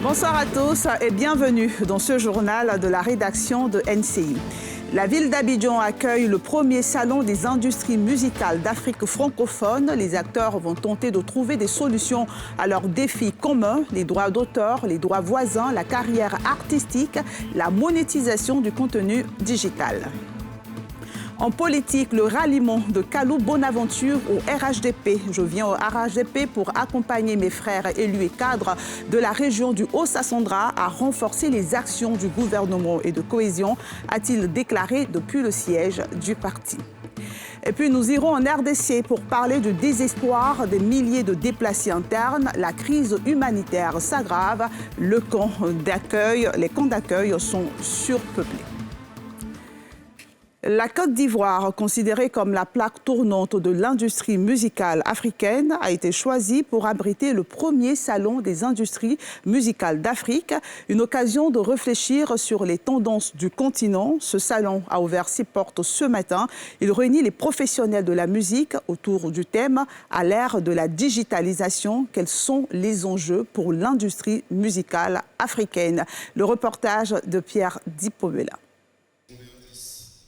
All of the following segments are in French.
Bonsoir à tous et bienvenue dans ce journal de la rédaction de NCI. La ville d'Abidjan accueille le premier salon des industries musicales d'Afrique francophone. Les acteurs vont tenter de trouver des solutions à leurs défis communs, les droits d'auteur, les droits voisins, la carrière artistique, la monétisation du contenu digital. En politique, le ralliement de Kalou Bonaventure au RHDP. Je viens au RHDP pour accompagner mes frères élus et cadres de la région du Haut-Sassandra à renforcer les actions du gouvernement et de cohésion, a-t-il déclaré depuis le siège du parti. Et puis nous irons en RDC pour parler du désespoir des milliers de déplacés internes. La crise humanitaire s'aggrave. Les camps d'accueil sont surpeuplés. La Côte d'Ivoire, considérée comme la plaque tournante de l'industrie musicale africaine, a été choisie pour abriter le premier salon des industries musicales d'Afrique. Une occasion de réfléchir sur les tendances du continent. Ce salon a ouvert ses portes ce matin. Il réunit les professionnels de la musique autour du thème « À l'ère de la digitalisation, quels sont les enjeux pour l'industrie musicale africaine ?» Le reportage de Pierre Dipomela.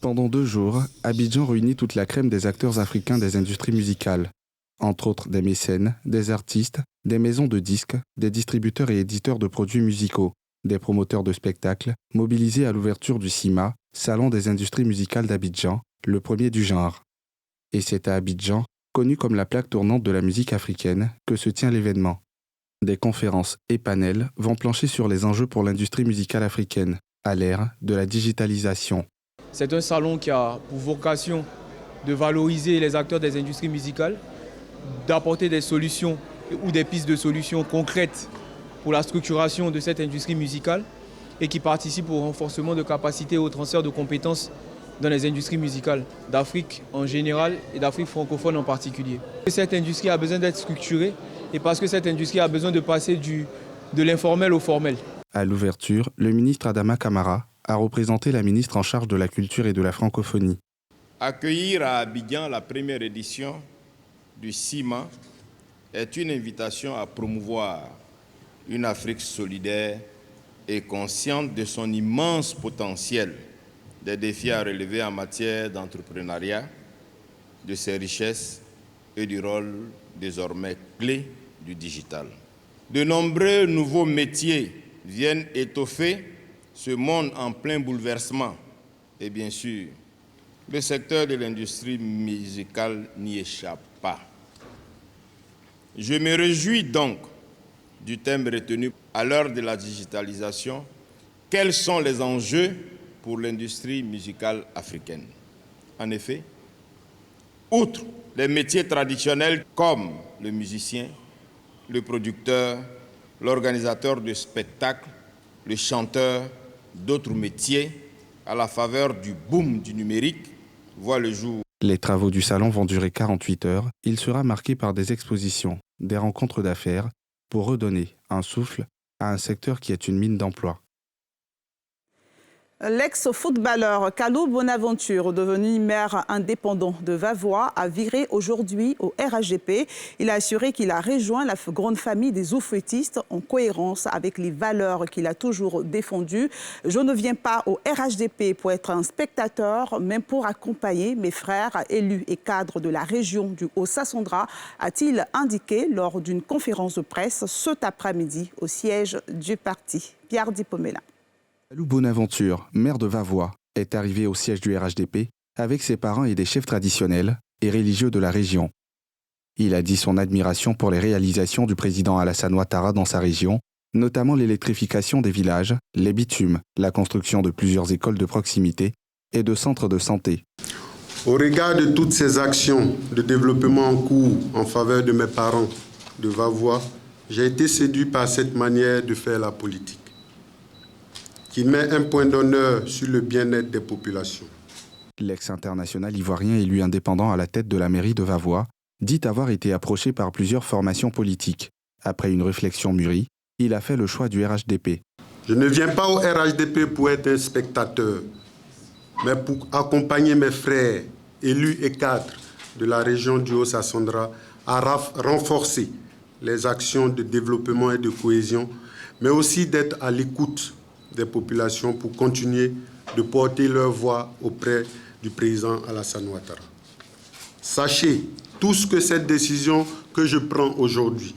Pendant 2 jours, Abidjan réunit toute la crème des acteurs africains des industries musicales. Entre autres des mécènes, des artistes, des maisons de disques, des distributeurs et éditeurs de produits musicaux, des promoteurs de spectacles, mobilisés à l'ouverture du SIMA, Salon des industries musicales d'Abidjan, le premier du genre. Et c'est à Abidjan, connu comme la plaque tournante de la musique africaine, que se tient l'événement. Des conférences et panels vont plancher sur les enjeux pour l'industrie musicale africaine, à l'ère de la digitalisation. C'est un salon qui a pour vocation de valoriser les acteurs des industries musicales, d'apporter des solutions ou des pistes de solutions concrètes pour la structuration de cette industrie musicale et qui participe au renforcement de capacités et au transfert de compétences dans les industries musicales d'Afrique en général et d'Afrique francophone en particulier. Cette industrie a besoin d'être structurée et parce que cette industrie a besoin de passer de l'informel au formel. À l'ouverture, le ministre Adama Kamara a représenté la ministre en charge de la culture et de la francophonie. Accueillir à Abidjan la première édition du SIMA est une invitation à promouvoir une Afrique solidaire et consciente de son immense potentiel, des défis à relever en matière d'entrepreneuriat, de ses richesses et du rôle désormais clé du digital. De nombreux nouveaux métiers viennent étoffer ce monde en plein bouleversement. Et bien sûr, le secteur de l'industrie musicale n'y échappe pas. Je me réjouis donc du thème retenu à l'heure de la digitalisation. Quels sont les enjeux pour l'industrie musicale africaine? En effet, outre les métiers traditionnels comme le musicien, le producteur, l'organisateur de spectacles, le chanteur, d'autres métiers, à la faveur du boom du numérique, voient le jour. Les travaux du salon vont durer 48 heures. Il sera marqué par des expositions, des rencontres d'affaires, pour redonner un souffle à un secteur qui est une mine d'emploi. L'ex-footballeur Kalou Bonaventure, devenu maire indépendant de Vavois, a viré aujourd'hui au RHDP. Il a assuré qu'il a rejoint la grande famille des oufouettistes en cohérence avec les valeurs qu'il a toujours défendues. Je ne viens pas au RHDP pour être un spectateur, mais pour accompagner mes frères élus et cadres de la région du Haut-Sassandra, a-t-il indiqué lors d'une conférence de presse cet après-midi au siège du parti. Pierre Dipomela. Kalou Bonaventure, maire de Vavois, est arrivé au siège du RHDP avec ses parents et des chefs traditionnels et religieux de la région. Il a dit son admiration pour les réalisations du président Alassane Ouattara dans sa région, notamment l'électrification des villages, les bitumes, la construction de plusieurs écoles de proximité et de centres de santé. Au regard de toutes ces actions de développement en cours en faveur de mes parents de Vavois, j'ai été séduit par cette manière de faire la politique, qui met un point d'honneur sur le bien-être des populations. L'ex-international ivoirien élu indépendant à la tête de la mairie de Vavois dit avoir été approché par plusieurs formations politiques. Après une réflexion mûrie, il a fait le choix du RHDP. Je ne viens pas au RHDP pour être un spectateur, mais pour accompagner mes frères, élus et cadres de la région du Haut-Sassandra à renforcer les actions de développement et de cohésion, mais aussi d'être à l'écoute des populations pour continuer de porter leur voix auprès du président Alassane Ouattara. Sachez tous que cette décision que je prends aujourd'hui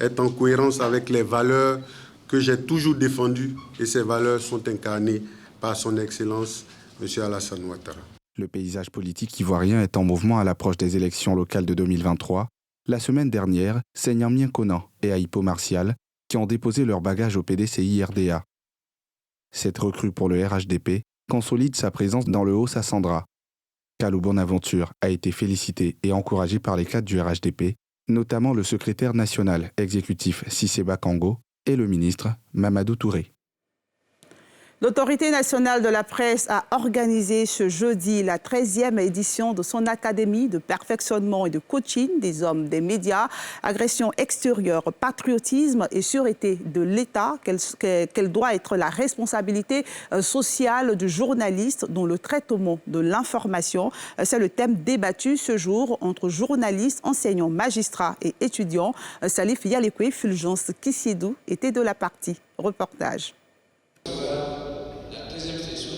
est en cohérence avec les valeurs que j'ai toujours défendues et ces valeurs sont incarnées par son Excellence, M. Alassane Ouattara. Le paysage politique ivoirien est en mouvement à l'approche des élections locales de 2023. La semaine dernière, c'est Nyamien Konan et Aipo Martial qui ont déposé leur bagage au PDCI-RDA. Cette recrue pour le RHDP consolide sa présence dans le Haut-Sassandra. Kalou Bonaventure a été félicité et encouragé par les cadres du RHDP, notamment le secrétaire national exécutif Cissé Bakango et le ministre Mamadou Touré. L'Autorité nationale de la presse a organisé ce jeudi la 13e édition de son académie de perfectionnement et de coaching des hommes des médias, agression extérieure, patriotisme et sûreté de l'État. Quelle doit être la responsabilité sociale du journaliste dans le traitement de l'information? C'est le thème débattu ce jour entre journalistes, enseignants, magistrats et étudiants. Salif Yalekwe, Fulgence Kissidou était de la partie. Reportage.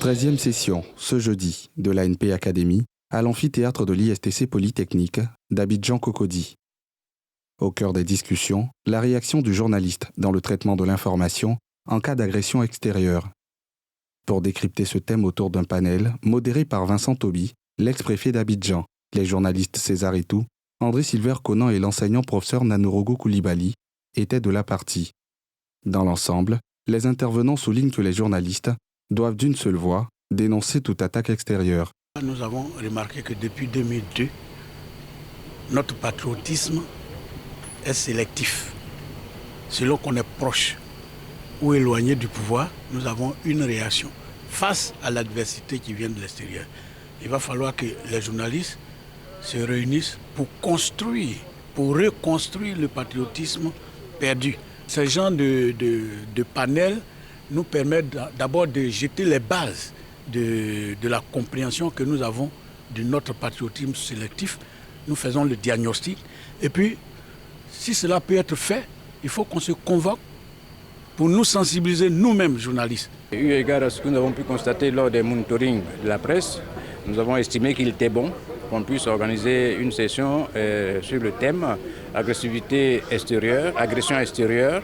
13e session, ce jeudi, de l'ANP Academy, à l'amphithéâtre de l'ISTC Polytechnique d'Abidjan-Cocody. Au cœur des discussions, la réaction du journaliste dans le traitement de l'information en cas d'agression extérieure. Pour décrypter ce thème autour d'un panel modéré par Vincent Toby, l'ex-préfet d'Abidjan, les journalistes César Etou, André Silver Conan et l'enseignant professeur Nanorogo Koulibaly étaient de la partie. Dans l'ensemble, les intervenants soulignent que les journalistes doivent d'une seule voix dénoncer toute attaque extérieure. Nous avons remarqué que depuis 2002, notre patriotisme est sélectif. Selon qu'on est proche ou éloigné du pouvoir, nous avons une réaction face à l'adversité qui vient de l'extérieur. Il va falloir que les journalistes se réunissent pour construire, pour reconstruire le patriotisme perdu. Ce genre de panel nous permet d'abord de jeter les bases de la compréhension que nous avons de notre patriotisme sélectif. Nous faisons le diagnostic. Et puis, si cela peut être fait, il faut qu'on se convoque pour nous sensibiliser nous-mêmes, journalistes. Eu égard à ce que nous avons pu constater lors des monitoring de la presse, nous avons estimé qu'il était bon qu'on puisse organiser une session sur le thème agressivité extérieure, agression extérieure,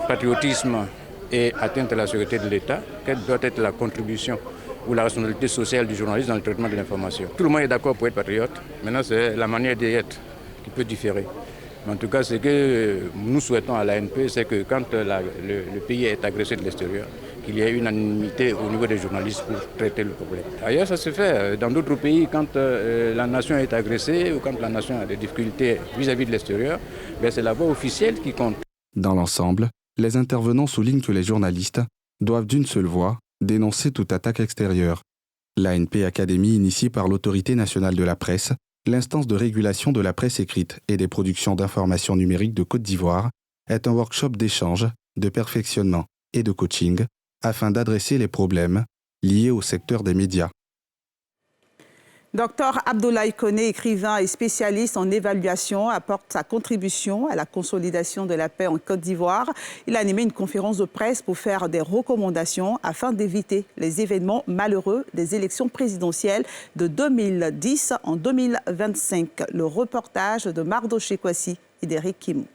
patriotisme et atteinte à la sécurité de l'État. Quelle doit être la contribution ou la responsabilité sociale du journaliste dans le traitement de l'information? Tout le monde est d'accord pour être patriote. Maintenant, c'est la manière d'y être qui peut différer. Mais en tout cas, ce que nous souhaitons à l'ANP, c'est que quand le pays est agressé de l'extérieur, qu'il y ait une unanimité au niveau des journalistes pour traiter le problème. Ailleurs, ça se fait. Dans d'autres pays, quand la nation est agressée ou quand la nation a des difficultés vis-à-vis de l'extérieur, c'est la voix officielle qui compte. Dans l'ensemble, les intervenants soulignent que les journalistes doivent d'une seule voix dénoncer toute attaque extérieure. L'ANP Academy, initiée par l'Autorité nationale de la presse, l'instance de régulation de la presse écrite et des productions d'informations numériques de Côte d'Ivoire, est un workshop d'échange, de perfectionnement et de coaching afin d'adresser les problèmes liés au secteur des médias. Dr Abdoulaye Koné, écrivain et spécialiste en évaluation, apporte sa contribution à la consolidation de la paix en Côte d'Ivoire. Il a animé une conférence de presse pour faire des recommandations afin d'éviter les événements malheureux des élections présidentielles de 2010 en 2025. Le reportage de Mardoché Kwasi et d'Éric Kimou.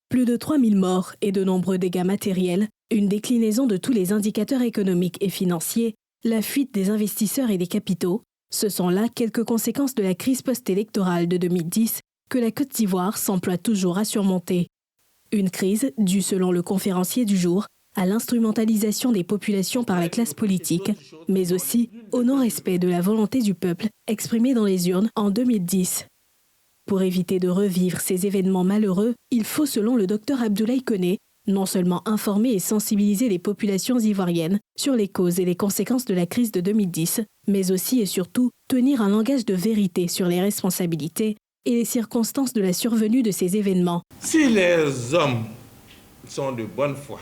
Plus de 3000 morts et de nombreux dégâts matériels, une déclinaison de tous les indicateurs économiques et financiers, la fuite des investisseurs et des capitaux. Ce sont là quelques conséquences de la crise post-électorale de 2010 que la Côte d'Ivoire s'emploie toujours à surmonter. Une crise due, selon le conférencier du jour, à l'instrumentalisation des populations par la classe politique, mais aussi au non-respect de la volonté du peuple exprimée dans les urnes en 2010. Pour éviter de revivre ces événements malheureux, il faut, selon le Dr Abdoulaye Koné, non seulement informer et sensibiliser les populations ivoiriennes sur les causes et les conséquences de la crise de 2010, mais aussi et surtout tenir un langage de vérité sur les responsabilités et les circonstances de la survenue de ces événements. Si les hommes sont de bonne foi,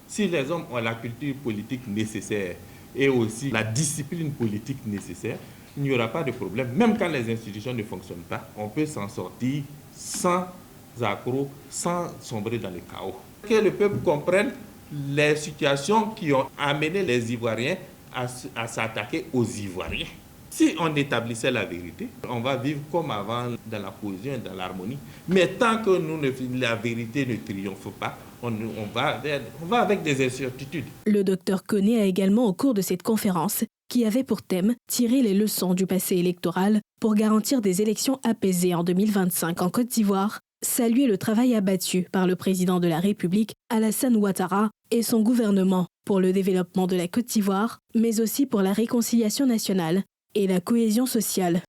si les hommes ont la culture politique nécessaire et aussi la discipline politique nécessaire, il n'y aura pas de problème. Même quand les institutions ne fonctionnent pas, on peut s'en sortir sans accroc, sans sombrer dans le chaos. Que le peuple comprenne les situations qui ont amené les Ivoiriens à s'attaquer aux Ivoiriens. Si on établissait la vérité, on va vivre comme avant dans la cohésion et dans l'harmonie. Mais tant que la vérité ne triomphe pas, on va avec des incertitudes. Le docteur Koné a également, au cours de cette conférence, qui avait pour thème « Tirer les leçons du passé électoral pour garantir des élections apaisées en 2025 en Côte d'Ivoire », salué le travail abattu par le président de la République, Alassane Ouattara, et son gouvernement pour le développement de la Côte d'Ivoire, mais aussi pour la réconciliation nationale et la cohésion sociale.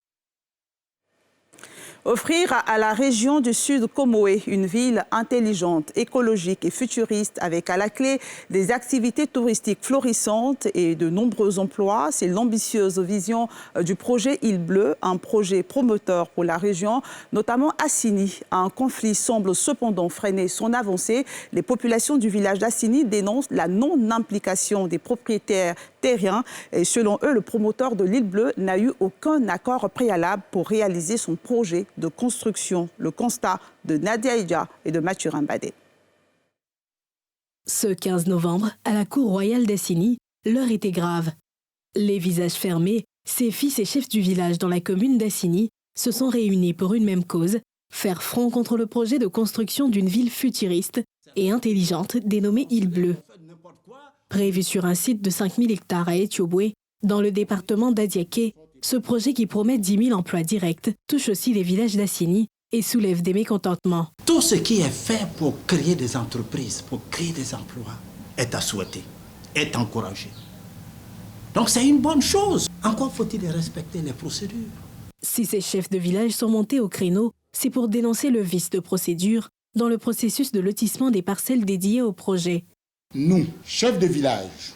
Offrir à la région du Sud Comoé une ville intelligente, écologique et futuriste avec à la clé des activités touristiques florissantes et de nombreux emplois, c'est l'ambitieuse vision du projet Île Bleue, un projet promoteur pour la région, notamment Assini. Un conflit semble cependant freiner son avancée. Les populations du village d'Assini dénoncent la non-implication des propriétaires terriens et selon eux, le promoteur de l'Île Bleue n'a eu aucun accord préalable pour réaliser son projet de construction. Le constat de Nadia Idja et de Mathurin Badé. Ce 15 novembre, à la cour royale d'Assini, l'heure était grave. Les visages fermés, ces fils et chefs du village dans la commune d'Assini se sont réunis pour une même cause, faire front contre le projet de construction d'une ville futuriste et intelligente dénommée Île Bleue. Prévu sur un site de 5000 hectares à Etioboué, dans le département d'Adiaké, ce projet qui promet 10 000 emplois directs touche aussi les villages d'Assini et soulève des mécontentements. Tout ce qui est fait pour créer des entreprises, pour créer des emplois, est à souhaiter, est encouragé. Donc c'est une bonne chose. Encore faut-il respecter les procédures. Si ces chefs de village sont montés au créneau, c'est pour dénoncer le vice de procédure dans le processus de lotissement des parcelles dédiées au projet. Nous, chefs de village,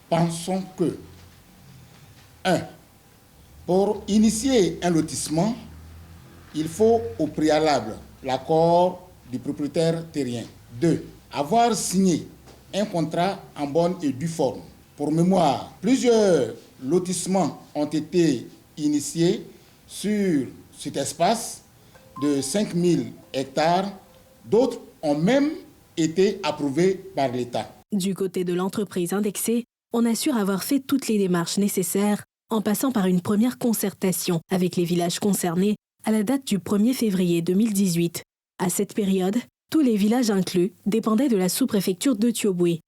pensons que 1. Pour initier un lotissement, il faut au préalable l'accord du propriétaire terrien. 2. Avoir signé un contrat en bonne et due forme. Pour mémoire, plusieurs lotissements ont été initiés sur cet espace de 5000 hectares. D'autres ont même été approuvés par l'État. Du côté de l'entreprise indexée, on assure avoir fait toutes les démarches nécessaires en passant par une première concertation avec les villages concernés à la date du 1er février 2018. À cette période, tous les villages inclus dépendaient de la sous-préfecture d'Etioboué.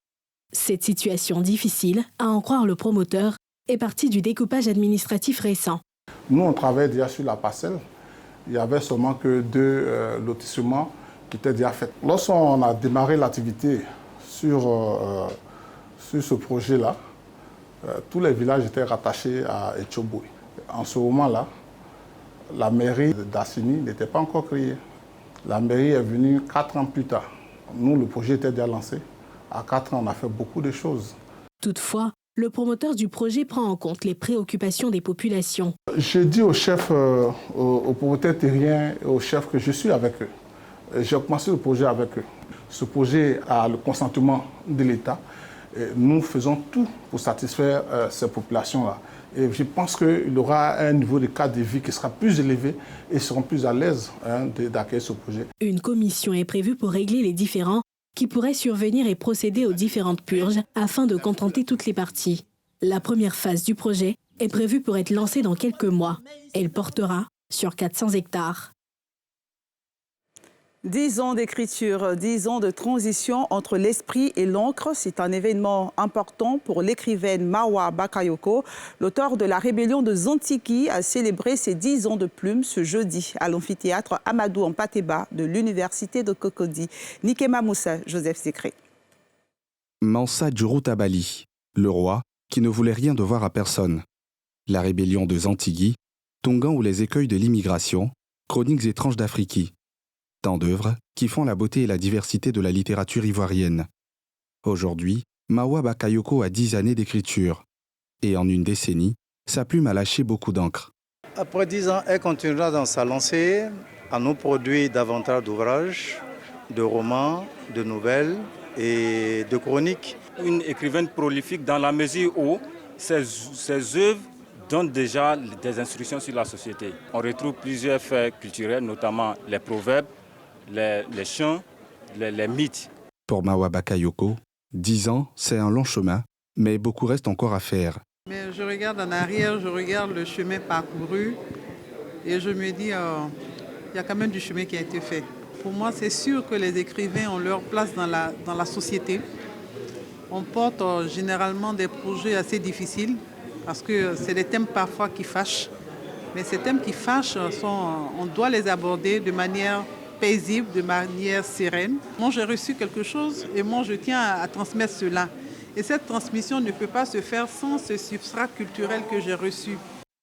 Cette situation difficile, à en croire le promoteur, est partie du découpage administratif récent. Nous, on travaillait déjà sur la parcelle. Il n'y avait seulement que 2 lotissements qui étaient déjà faits. Lorsqu'on a démarré l'activité sur ce projet-là, tous les villages étaient rattachés à Etioboué. En ce moment-là, la mairie d'Assini n'était pas encore créée. La mairie est venue 4 ans plus tard. Nous, le projet était déjà lancé. À 4 ans, on a fait beaucoup de choses. Toutefois, le promoteur du projet prend en compte les préoccupations des populations. J'ai dit aux chefs, aux propriétaires terriens et aux chefs que je suis avec eux. J'ai commencé le projet avec eux. Ce projet a le consentement de l'État. Nous faisons tout pour satisfaire ces populations-là. Et je pense qu'il y aura un niveau de cadre de vie qui sera plus élevé et ils seront plus à l'aise d'accueillir ce projet. Une commission est prévue pour régler les différends qui pourraient survenir et procéder aux différentes purges afin de contenter toutes les parties. La première phase du projet est prévue pour être lancée dans quelques mois. Elle portera sur 400 hectares. 10 ans d'écriture, 10 ans de transition entre l'esprit et l'encre. C'est un événement important pour l'écrivaine Mawa Bakayoko. L'auteur de La Rébellion de Zantiki a célébré ses 10 ans de plume ce jeudi à l'amphithéâtre Amadou Hampâté-Bâ de l'université de Cocody. Nikema Moussa, Joseph Zékré. Mansa Djurou-Tabali, le roi qui ne voulait rien devoir à personne. La Rébellion de Zantiki, Tongan ou les écueils de l'immigration, Chroniques étranges d'Afrique. Tant d'œuvres qui font la beauté et la diversité de la littérature ivoirienne. Aujourd'hui, Mawa Bakayoko a 10 années d'écriture. Et en une décennie, sa plume a lâché beaucoup d'encre. Après 10 ans, elle continuera dans sa lancée à nous produire davantage d'ouvrages, de romans, de nouvelles et de chroniques. Une écrivaine prolifique dans la mesure où ses œuvres donnent déjà des instructions sur la société. On retrouve plusieurs faits culturels, notamment les proverbes, les chants, les mythes. Pour Mawa Bakayoko, 10 ans, c'est un long chemin, mais beaucoup reste encore à faire. Mais je regarde en arrière, je regarde le chemin parcouru et je me dis, il y a quand même du chemin qui a été fait. Pour moi, c'est sûr que les écrivains ont leur place dans la société. On porte généralement des projets assez difficiles parce que c'est des thèmes parfois qui fâchent. Mais ces thèmes qui fâchent, on doit les aborder de manière paisible, de manière sereine. Moi, j'ai reçu quelque chose et moi, je tiens à transmettre cela. Et cette transmission ne peut pas se faire sans ce substrat culturel que j'ai reçu.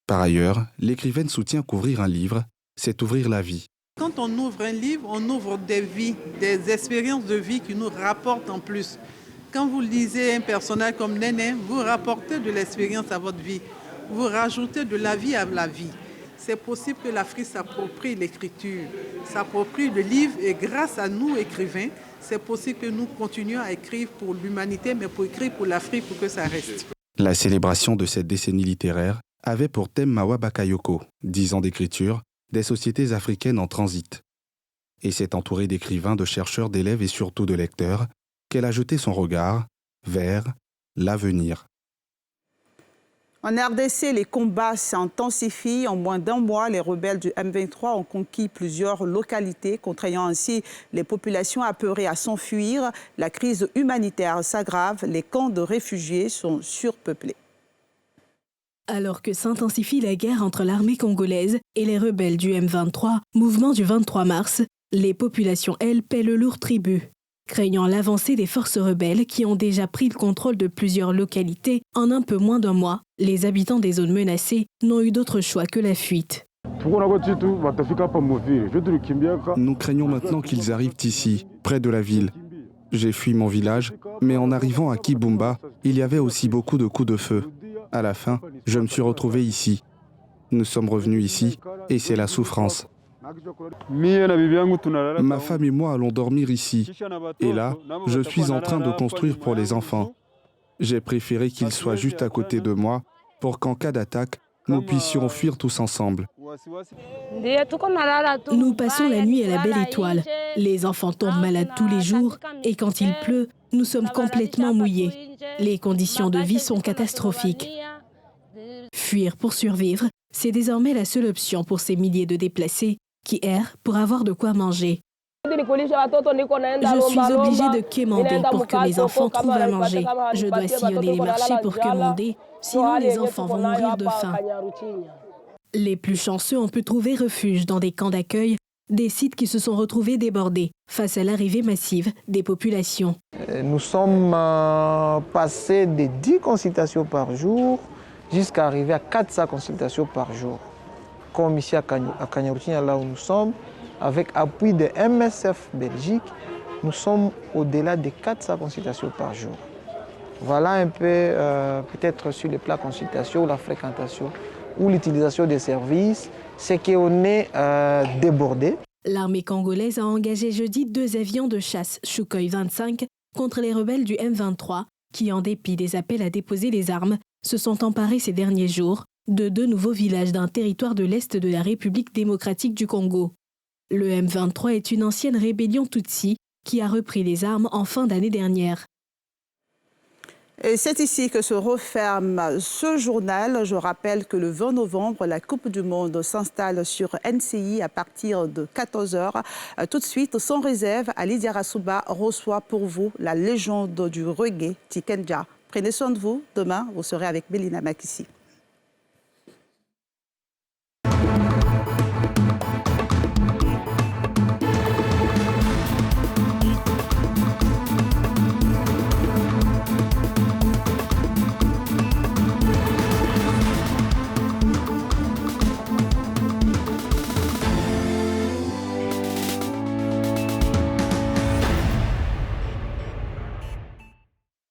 Par ailleurs, l'écrivaine soutient qu'ouvrir un livre, c'est ouvrir la vie. Quand on ouvre un livre, on ouvre des vies, des expériences de vie qui nous rapportent en plus. Quand vous lisez un personnage comme Néné, vous rapportez de l'expérience à votre vie. Vous rajoutez de la vie à la vie. C'est possible que l'Afrique s'approprie l'écriture, s'approprie le livre et grâce à nous, écrivains, c'est possible que nous continuions à écrire pour l'humanité, mais pour écrire pour l'Afrique, pour que ça reste. La célébration de cette décennie littéraire avait pour thème Mawa Bakayoko, 10 ans d'écriture, des sociétés africaines en transit. Et c'est entourée d'écrivains, de chercheurs, d'élèves et surtout de lecteurs qu'elle a jeté son regard vers l'avenir. En RDC, les combats s'intensifient. En moins d'un mois, les rebelles du M23 ont conquis plusieurs localités, contraignant ainsi les populations apeurées à s'enfuir. La crise humanitaire s'aggrave, les camps de réfugiés sont surpeuplés. Alors que s'intensifie la guerre entre l'armée congolaise et les rebelles du M23, mouvement du 23 mars, les populations, elles, paient le lourd tribut. Craignant l'avancée des forces rebelles qui ont déjà pris le contrôle de plusieurs localités en un peu moins d'un mois, les habitants des zones menacées n'ont eu d'autre choix que la fuite. Nous craignons maintenant qu'ils arrivent ici, près de la ville. J'ai fui mon village, mais en arrivant à Kibumba, il y avait aussi beaucoup de coups de feu. À la fin, je me suis retrouvé ici. Nous sommes revenus ici et c'est la souffrance. Ma femme et moi allons dormir ici. Et là, je suis en train de construire pour les enfants. J'ai préféré qu'ils soient juste à côté de moi pour qu'en cas d'attaque, nous puissions fuir tous ensemble. Nous passons la nuit à la Belle Étoile. Les enfants tombent malades tous les jours et quand il pleut, nous sommes complètement mouillés. Les conditions de vie sont catastrophiques. Fuir pour survivre, c'est désormais la seule option pour ces milliers de déplacés qui errent pour avoir de quoi manger. Je suis obligée de quémander pour que mes enfants trouvent à manger. Je dois sillonner les marchés pour quémander, sinon les enfants vont mourir de faim. Les plus chanceux ont pu trouver refuge dans des camps d'accueil, des sites qui se sont retrouvés débordés face à l'arrivée massive des populations. Nous sommes passés de 10 consultations par jour jusqu'à arriver à 400 consultations par jour. Comme ici à Kanyaruchinya, là où nous sommes, avec appui de MSF Belgique, nous sommes au-delà de 400 consultations par jour. Voilà un peu, peut-être sur le plan consultation ou la fréquentation ou l'utilisation des services, c'est qu'on est débordé. L'armée congolaise a engagé jeudi 2 avions de chasse Sukhoi 25 contre les rebelles du M23 qui, en dépit des appels à déposer les armes, se sont emparés ces derniers jours de 2 nouveaux villages d'un territoire de l'Est de la République démocratique du Congo. Le M23 est une ancienne rébellion Tutsi qui a repris les armes en fin d'année dernière. Et c'est ici que se referme ce journal. Je rappelle que le 20 novembre, la Coupe du Monde s'installe sur NCI à partir de 14h. Tout de suite, sans réserve, Ali Diarra-Souba reçoit pour vous la légende du reggae, Tiken Jah. Prenez soin de vous. Demain, vous serez avec Mélina Makissi.